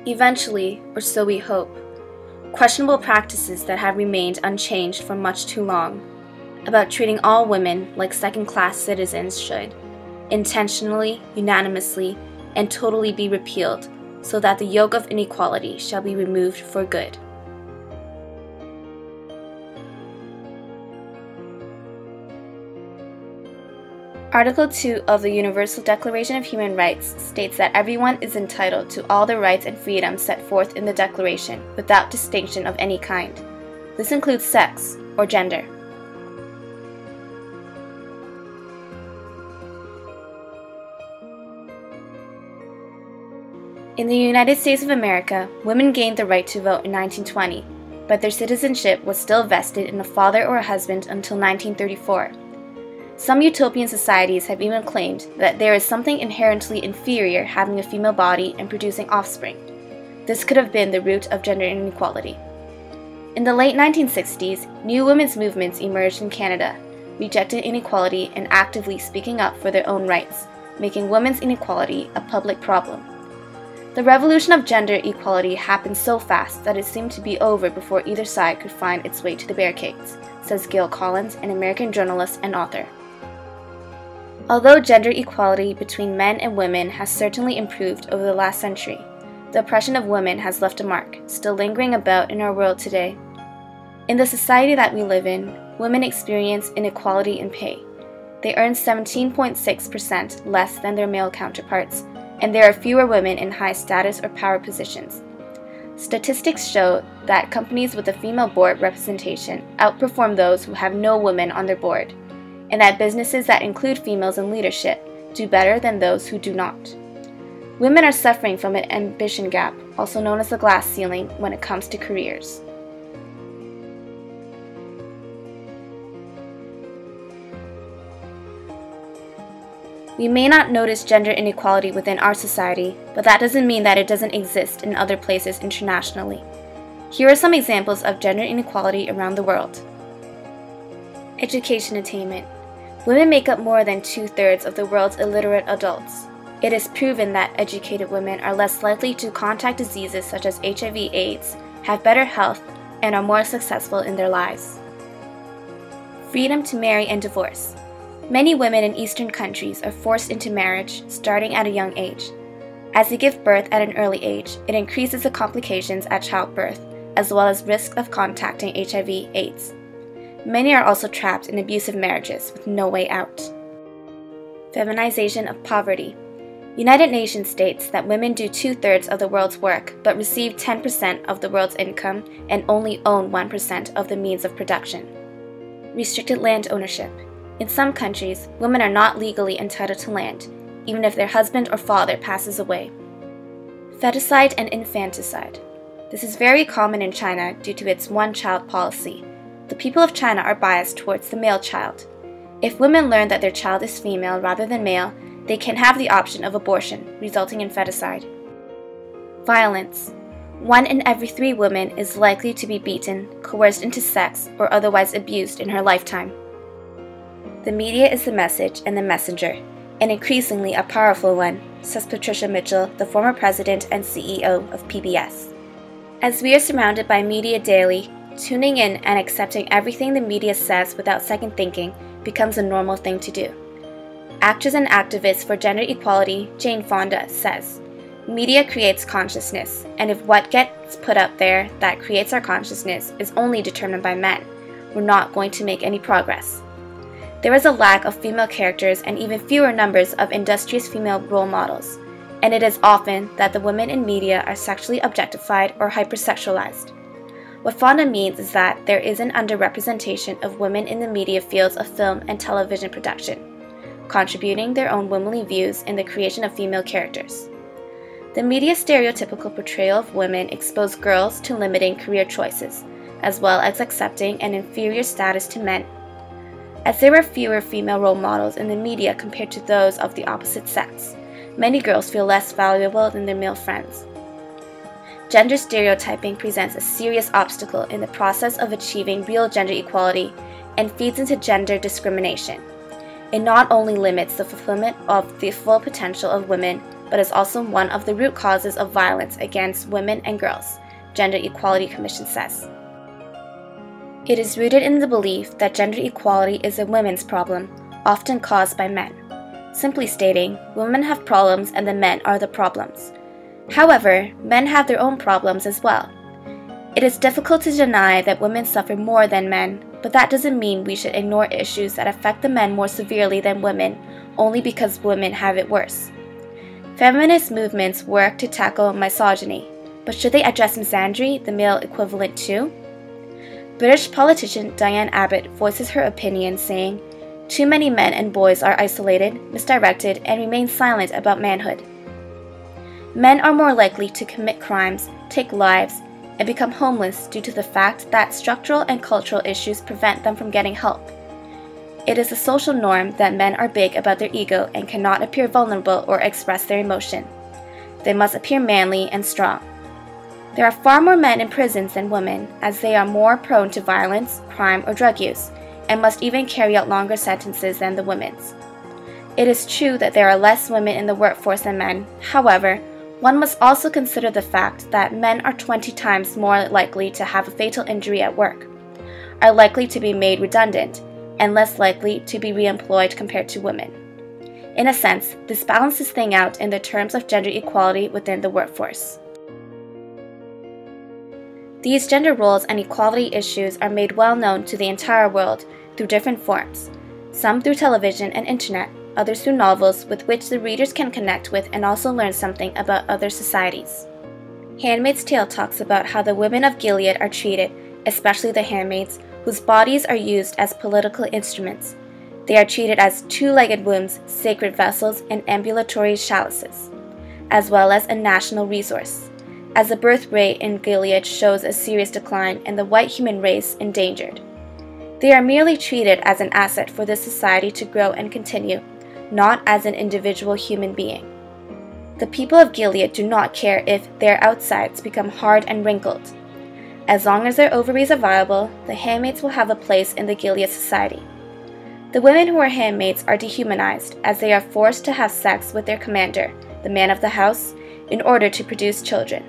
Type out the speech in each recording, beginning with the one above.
Eventually, or so we hope, questionable practices that have remained unchanged for much too long, about treating all women like second-class citizens should, intentionally, unanimously, and totally be repealed, so that the yoke of inequality shall be removed for good. Article 2 of the Universal Declaration of Human Rights states that everyone is entitled to all the rights and freedoms set forth in the Declaration, without distinction of any kind. This includes sex, or gender. In the United States of America, women gained the right to vote in 1920, but their citizenship was still vested in a father or a husband until 1934. Some utopian societies have even claimed that there is something inherently inferior having a female body and producing offspring. This could have been the root of gender inequality. In the late 1960s, new women's movements emerged in Canada, rejecting inequality and actively speaking up for their own rights, making women's inequality a public problem. The revolution of gender equality happened so fast that it seemed to be over before either side could find its way to the barricades, says Gail Collins, an American journalist and author. Although gender equality between men and women has certainly improved over the last century, the oppression of women has left a mark, still lingering about in our world today. In the society that we live in, women experience inequality in pay. They earn 17.6% less than their male counterparts, and there are fewer women in high status or power positions. Statistics show that companies with a female board representation outperform those who have no women on their board, and that businesses that include females in leadership do better than those who do not. Women are suffering from an ambition gap, also known as the glass ceiling, when it comes to careers. We may not notice gender inequality within our society, but that doesn't mean that it doesn't exist in other places internationally. Here are some examples of gender inequality around the world. Education attainment. Women make up more than 2/3 of the world's illiterate adults. It is proven that educated women are less likely to contract diseases such as HIV/AIDS, have better health, and are more successful in their lives. Freedom to marry and divorce. Many women in Eastern countries are forced into marriage starting at a young age. As they give birth at an early age, it increases the complications at childbirth, as well as risk of contracting HIV/AIDS. Many are also trapped in abusive marriages with no way out. Feminization of poverty. United Nations states that women do 2/3 of the world's work, but receive 10% of the world's income and only own 1% of the means of production. Restricted land ownership. In some countries, women are not legally entitled to land, even if their husband or father passes away. Feticide and infanticide. This is very common in China due to its one-child policy. The people of China are biased towards the male child. If women learn that their child is female rather than male, they can have the option of abortion, resulting in feticide. Violence. 1 in every 3 women is likely to be beaten, coerced into sex, or otherwise abused in her lifetime. The media is the message and the messenger, and increasingly a powerful one, says Patricia Mitchell, the former president and CEO of PBS. As we are surrounded by media daily, tuning in and accepting everything the media says without second thinking becomes a normal thing to do. Actress and activist for gender equality Jane Fonda says, "Media creates consciousness, and if what gets put up there that creates our consciousness is only determined by men, we're not going to make any progress." There is a lack of female characters and even fewer numbers of industrious female role models, and it is often that the women in media are sexually objectified or hypersexualized. What Fonda means is that there is an underrepresentation of women in the media fields of film and television production, contributing their own womanly views in the creation of female characters. The media's stereotypical portrayal of women exposed girls to limiting career choices, as well as accepting an inferior status to men. As there were fewer female role models in the media compared to those of the opposite sex, many girls feel less valuable than their male friends. Gender stereotyping presents a serious obstacle in the process of achieving real gender equality and feeds into gender discrimination. It not only limits the fulfillment of the full potential of women, but is also one of the root causes of violence against women and girls, Gender Equality Commission says. It is rooted in the belief that gender equality is a women's problem, often caused by men. Simply stating, women have problems and the men are the problems. However, men have their own problems as well. It is difficult to deny that women suffer more than men, but that doesn't mean we should ignore issues that affect the men more severely than women, only because women have it worse. Feminist movements work to tackle misogyny, but should they address misandry, the male equivalent too? British politician Diane Abbott voices her opinion, saying, "Too many men and boys are isolated, misdirected, and remain silent about manhood. Men are more likely to commit crimes, take lives, and become homeless due to the fact that structural and cultural issues prevent them from getting help. It is a social norm that men are big about their ego and cannot appear vulnerable or express their emotion. They must appear manly and strong. There are far more men in prisons than women, as they are more prone to violence, crime, or drug use, and must even carry out longer sentences than the women's. It is true that there are less women in the workforce than men. However, one must also consider the fact that men are 20 times more likely to have a fatal injury at work, are likely to be made redundant, and less likely to be reemployed compared to women. In a sense, this balances things out in the terms of gender equality within the workforce. These gender roles and equality issues are made well known to the entire world through different forms, some through television and internet, others through novels with which the readers can connect with and also learn something about other societies. Handmaid's Tale talks about how the women of Gilead are treated, especially the handmaids, whose bodies are used as political instruments. They are treated as two-legged wombs, sacred vessels, and ambulatory chalices, as well as a national resource, as the birth rate in Gilead shows a serious decline and the white human race endangered. They are merely treated as an asset for this society to grow and continue, not as an individual human being. The people of Gilead do not care if their outsides become hard and wrinkled. As long as their ovaries are viable, the handmaids will have a place in the Gilead society. The women who are handmaids are dehumanized, as they are forced to have sex with their commander, the man of the house, in order to produce children.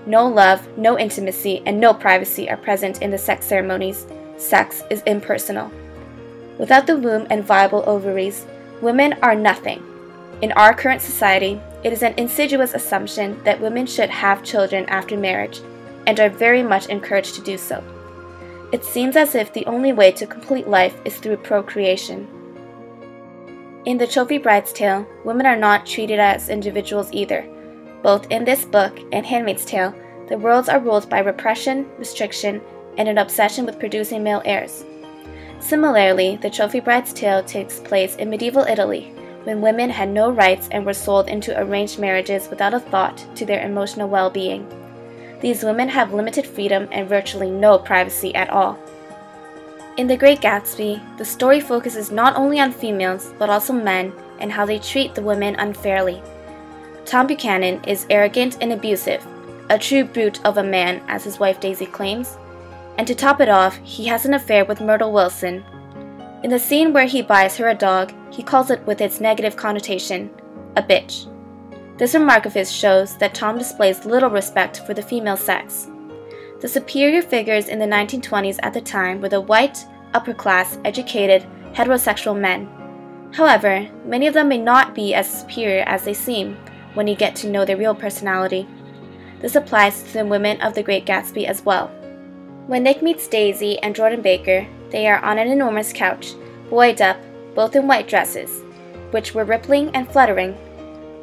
No love, no intimacy, and no privacy are present in the sex ceremonies. Sex is impersonal. Without the womb and viable ovaries, women are nothing. In our current society, it is an insidious assumption that women should have children after marriage, and are very much encouraged to do so. It seems as if the only way to complete life is through procreation. In The Trophy Bride's Tale, women are not treated as individuals either. Both in this book and Handmaid's Tale, the worlds are ruled by repression, restriction, and an obsession with producing male heirs. Similarly, The Trophy Bride's Tale takes place in medieval Italy, when women had no rights and were sold into arranged marriages without a thought to their emotional well-being. These women have limited freedom and virtually no privacy at all. In The Great Gatsby, the story focuses not only on females, but also men, and how they treat the women unfairly. Tom Buchanan is arrogant and abusive, a true brute of a man, as his wife Daisy claims, and to top it off, he has an affair with Myrtle Wilson. In the scene where he buys her a dog, he calls it with its negative connotation, a bitch. This remark of his shows that Tom displays little respect for the female sex. The superior figures in the 1920s at the time were the white, upper-class, educated, heterosexual men. However, many of them may not be as superior as they seem when you get to know their real personality. This applies to the women of The Great Gatsby as well. When Nick meets Daisy and Jordan Baker, they are on an enormous couch, buoyed up, both in white dresses, which were rippling and fluttering.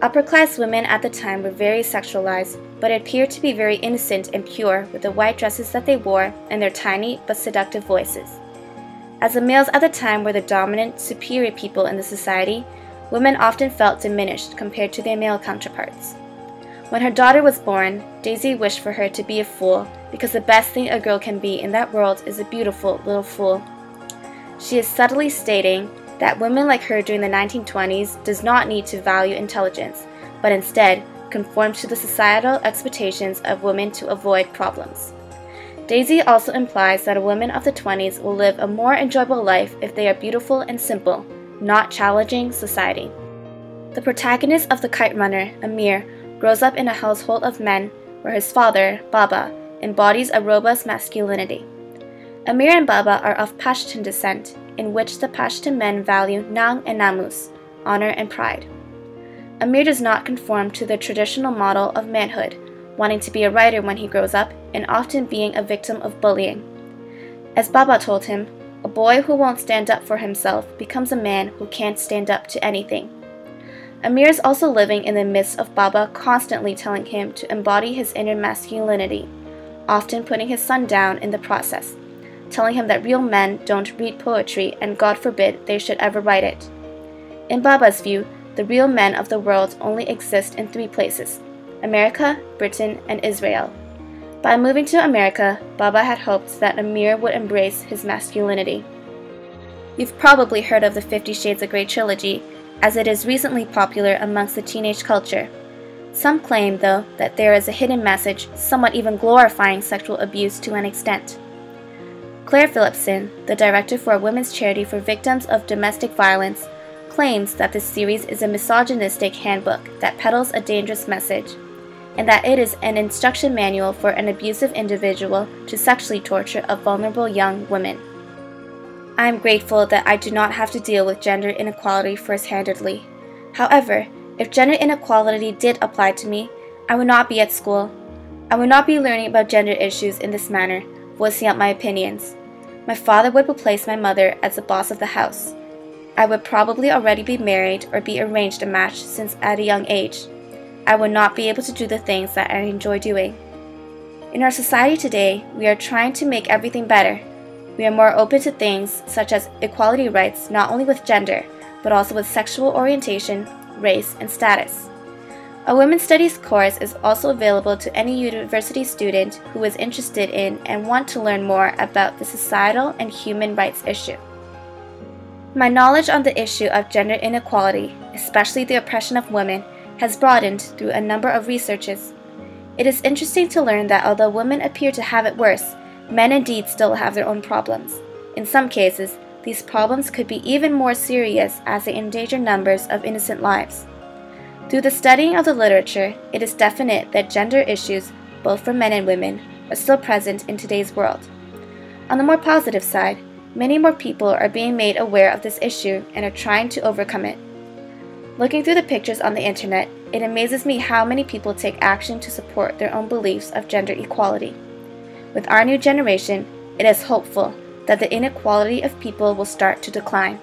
Upper-class women at the time were very sexualized, but appeared to be very innocent and pure with the white dresses that they wore and their tiny but seductive voices. As the males at the time were the dominant, superior people in the society, women often felt diminished compared to their male counterparts. When her daughter was born, Daisy wished for her to be a fool, because the best thing a girl can be in that world is a beautiful little fool. She is subtly stating that women like her during the 1920s does not need to value intelligence, but instead conforms to the societal expectations of women to avoid problems. Daisy also implies that a woman of the 20s will live a more enjoyable life if they are beautiful and simple, not challenging society. The protagonist of the Kite Runner, Amir, grows up in a household of men where his father, Baba, embodies a robust masculinity. Amir and Baba are of Pashtun descent, in which the Pashtun men value Nang and Namus, honor and pride. Amir does not conform to the traditional model of manhood, wanting to be a writer when he grows up and often being a victim of bullying. As Baba told him, a boy who won't stand up for himself becomes a man who can't stand up to anything. Amir is also living in the midst of Baba constantly telling him to embody his inner masculinity, often putting his son down in the process, telling him that real men don't read poetry and God forbid they should ever write it. In Baba's view, the real men of the world only exist in 3 places: America, Britain, and Israel. By moving to America, Baba had hoped that Amir would embrace his masculinity. You've probably heard of the 50 Shades of Grey trilogy, as it is recently popular amongst the teenage culture. Some claim, though, that there is a hidden message, somewhat even glorifying sexual abuse to an extent. Claire Phillipson, the director for a women's charity for victims of domestic violence, claims that this series is a misogynistic handbook that peddles a dangerous message, and that it is an instruction manual for an abusive individual to sexually torture a vulnerable young woman. I am grateful that I do not have to deal with gender inequality first-handedly. However, if gender inequality did apply to me, I would not be at school. I would not be learning about gender issues in this manner, voicing out my opinions. My father would replace my mother as the boss of the house. I would probably already be married or be arranged a match since at a young age. I would not be able to do the things that I enjoy doing. In our society today, we are trying to make everything better. We are more open to things such as equality rights not only with gender, but also with sexual orientation, race, and status. A women's studies course is also available to any university student who is interested in and want to learn more about the societal and human rights issue. My knowledge on the issue of gender inequality, especially the oppression of women, has broadened through a number of researches. It is interesting to learn that although women appear to have it worse, men indeed still have their own problems. In some cases, these problems could be even more serious as they endanger numbers of innocent lives. Through the studying of the literature, it is definite that gender issues, both for men and women, are still present in today's world. On the more positive side, many more people are being made aware of this issue and are trying to overcome it. Looking through the pictures on the internet, it amazes me how many people take action to support their own beliefs of gender equality. With our new generation, it is hopeful that the inequality of people will start to decline.